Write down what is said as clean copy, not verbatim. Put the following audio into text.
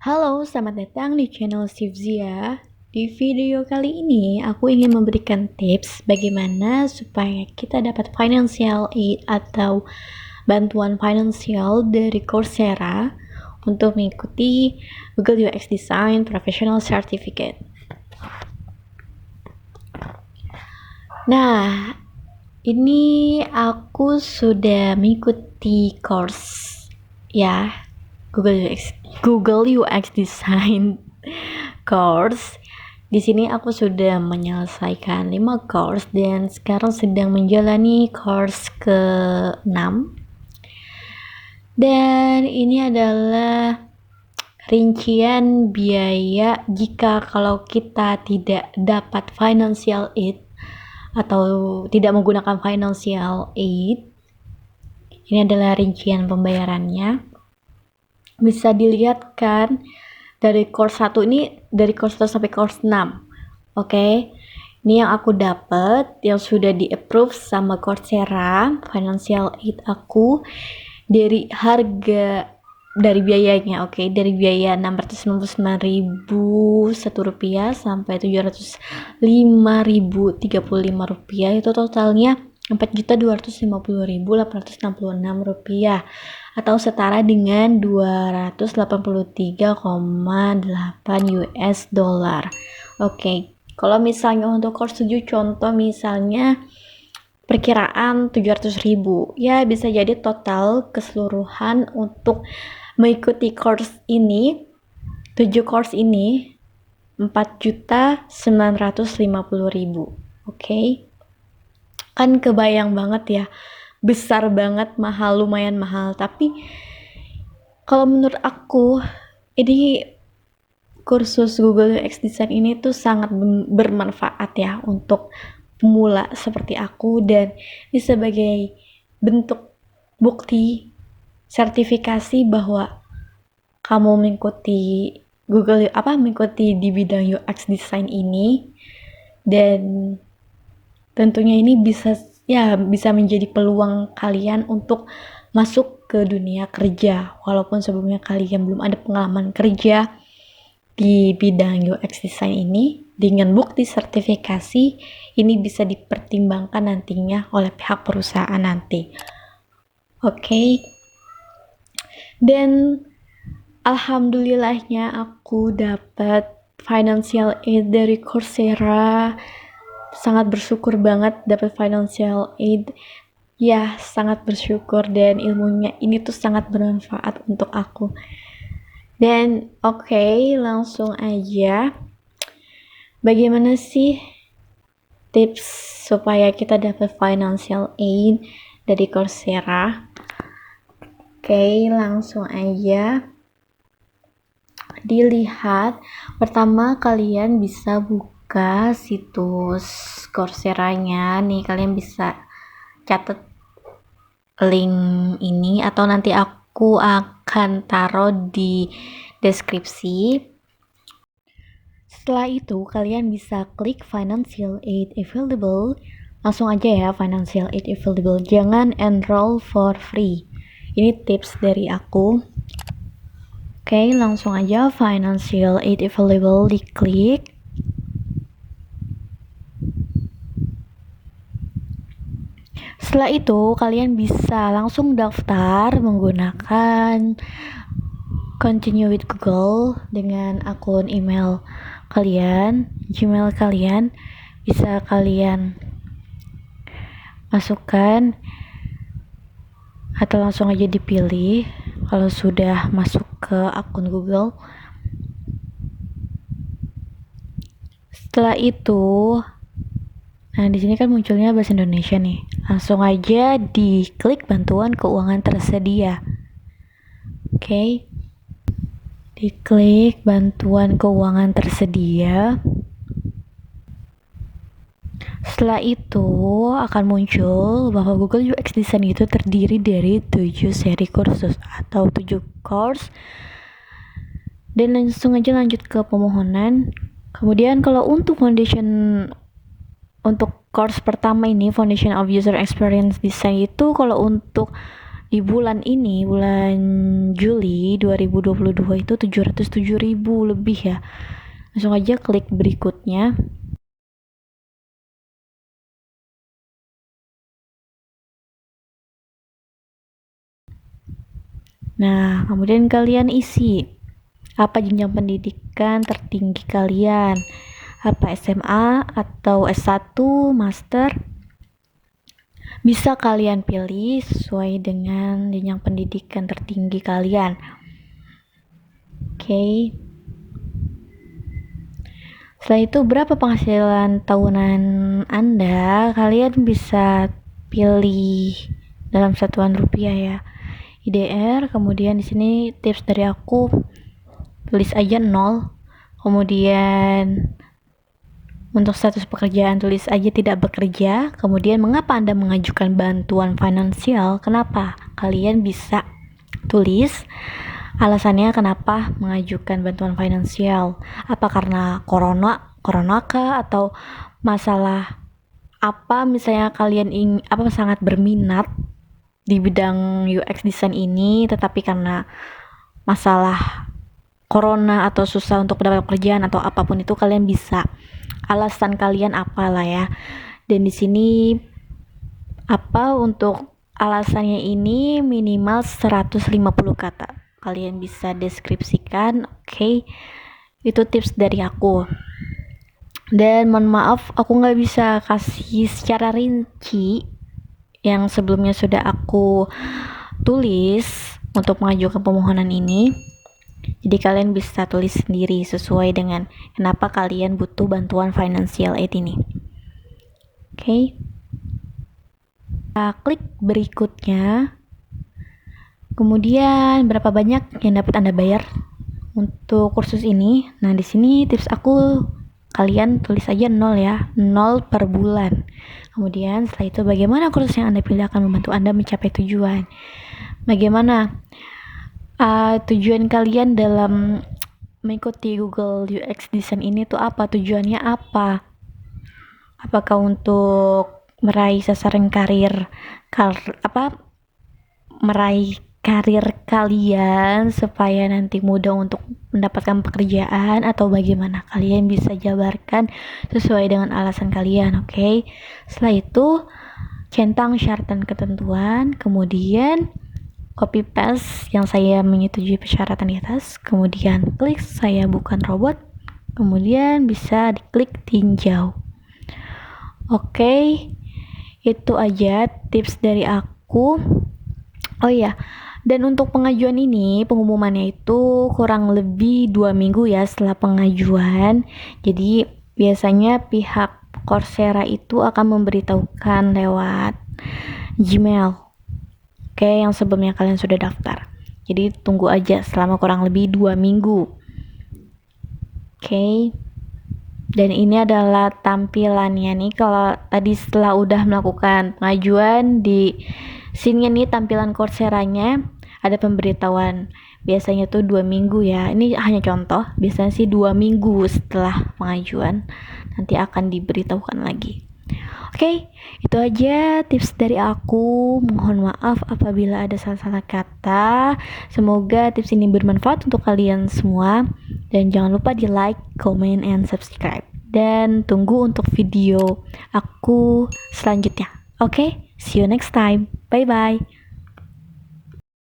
Halo, selamat datang di channel Sivzia. Di video kali ini, aku ingin memberikan tips bagaimana supaya kita dapat financial aid atau bantuan finansial dari Coursera untuk mengikuti Google UX Design Professional Certificate. Nah, ini aku sudah mengikuti course ya, Google UX Design course. Di sini aku sudah menyelesaikan 5 course dan sekarang sedang menjalani course ke-6. Dan ini adalah rincian biaya jika kalau kita tidak dapat financial aid atau tidak menggunakan financial aid. Ini adalah rincian pembayarannya. Bisa dilihat kan dari course 1 ini, dari course 1 sampai course 6. Oke. Ini yang aku dapat yang sudah di-approve sama Coursera, financial aid aku dari harga dari biayanya, oke, dari biaya 699.000 Rp1 sampai 705.035 rupiah, itu totalnya Rp4.250.866 atau setara dengan 283,8 US dollar. Oke, kalau misalnya untuk course 7 contoh misalnya perkiraan 700.000, ya bisa jadi total keseluruhan untuk mengikuti course ini, 7 course ini 4.950.000. Oke. Kan kebayang banget ya, besar banget, mahal, lumayan mahal. Tapi kalau menurut aku ini kursus Google UX Design ini tuh sangat bermanfaat ya untuk pemula seperti aku, dan ini sebagai bentuk bukti sertifikasi bahwa kamu mengikuti mengikuti di bidang UX Design ini, dan tentunya ini bisa menjadi peluang kalian untuk masuk ke dunia kerja walaupun sebelumnya kalian belum ada pengalaman kerja di bidang UX Design ini. Dengan bukti sertifikasi ini bisa dipertimbangkan nantinya oleh pihak perusahaan nanti. Oke. Dan alhamdulillahnya aku dapat financial aid dari Coursera. Sangat bersyukur banget dapat financial aid. Ya, sangat bersyukur, dan ilmunya ini tuh sangat bermanfaat untuk aku. Dan oke, langsung aja. Bagaimana sih tips supaya kita dapat financial aid dari Coursera? Oke, langsung aja dilihat. Pertama, kalian bisa buka situs Coursera-nya nih. Kalian bisa catat link ini atau nanti aku akan taruh di deskripsi. Setelah itu, kalian bisa klik financial aid available. Langsung aja ya, financial aid available. Jangan enroll for free. Ini tips dari aku. Oke, langsung aja financial aid available diklik. Setelah itu, kalian bisa langsung daftar menggunakan Continue with Google dengan akun email kalian, Gmail kalian. Bisa kalian masukkan atau langsung aja dipilih kalau sudah masuk ke akun Google. Setelah itu, nah di sini kan munculnya bahasa Indonesia nih. Langsung aja diklik bantuan keuangan tersedia. Oke. Diklik bantuan keuangan tersedia. Setelah itu akan muncul bahwa Google UX Design itu terdiri dari 7 seri kursus atau 7 course. Dan langsung aja lanjut ke pemohonan. Kemudian kalau untuk untuk course pertama ini, Foundation of User Experience Design, itu kalau untuk di bulan ini, bulan Juli 2022 itu 707.000 lebih ya. Langsung aja klik berikutnya. Nah, kemudian kalian isi apa jenjang pendidikan tertinggi kalian, apa SMA atau S1, master. Bisa kalian pilih sesuai dengan jenjang pendidikan tertinggi kalian. Oke. Setelah itu berapa penghasilan tahunan Anda? Kalian bisa pilih dalam satuan rupiah ya. IDR, kemudian di sini tips dari aku, tulis aja 0. Kemudian untuk status pekerjaan tulis aja tidak bekerja. Kemudian mengapa Anda mengajukan bantuan finansial? Kenapa? Kalian bisa tulis alasannya kenapa mengajukan bantuan finansial. Apa karena corona kah, atau masalah apa, misalnya kalian sangat berminat di bidang UX design ini, tetapi karena masalah corona atau susah untuk mendapat pekerjaan atau apapun itu, kalian bisa alasan kalian apalah ya. Dan di sini apa untuk alasannya ini minimal 150 kata. Kalian bisa deskripsikan, oke. Itu tips dari aku. Dan mohon maaf aku nggak bisa kasih secara rinci yang sebelumnya sudah aku tulis untuk mengajukan permohonan ini. Jadi kalian bisa tulis sendiri sesuai dengan kenapa kalian butuh bantuan financial aid ini. Oke. Kita klik berikutnya. Kemudian berapa banyak yang dapat Anda bayar untuk kursus ini? Nah, di sini tips aku, kalian tulis aja 0 ya, 0 per bulan. Kemudian setelah itu bagaimana kursus yang Anda pilih akan membantu Anda mencapai tujuan. Bagaimana tujuan kalian dalam mengikuti Google UX Design ini tuh apa? Tujuannya apa? Apakah untuk meraih sasaran meraih karir kalian supaya nanti mudah untuk mendapatkan pekerjaan, atau bagaimana? Kalian bisa jabarkan sesuai dengan alasan kalian, oke? Setelah itu centang syarat dan ketentuan, kemudian copy paste yang saya menyetujui persyaratan di atas, kemudian klik saya bukan robot, kemudian bisa diklik tinjau. Oke, itu aja tips dari aku. Oh iya, dan untuk pengajuan ini, pengumumannya itu kurang lebih 2 minggu ya setelah pengajuan. Jadi biasanya pihak Coursera itu akan memberitahukan lewat Gmail, oke, yang sebelumnya kalian sudah daftar. Jadi tunggu aja selama kurang lebih 2 minggu. Oke. Dan ini adalah tampilannya nih. Kalau tadi setelah udah melakukan pengajuan, di sini nih tampilan Coursera-nya ada pemberitahuan. Biasanya tuh 2 minggu ya. Ini hanya contoh. Biasanya sih 2 minggu setelah pengajuan nanti akan diberitahukan lagi. Oke, itu aja tips dari aku. Mohon maaf apabila ada salah-salah kata. Semoga tips ini bermanfaat untuk kalian semua. Dan jangan lupa di like, comment, and subscribe. Dan tunggu untuk video aku selanjutnya. Oke, see you next time. Bye-bye.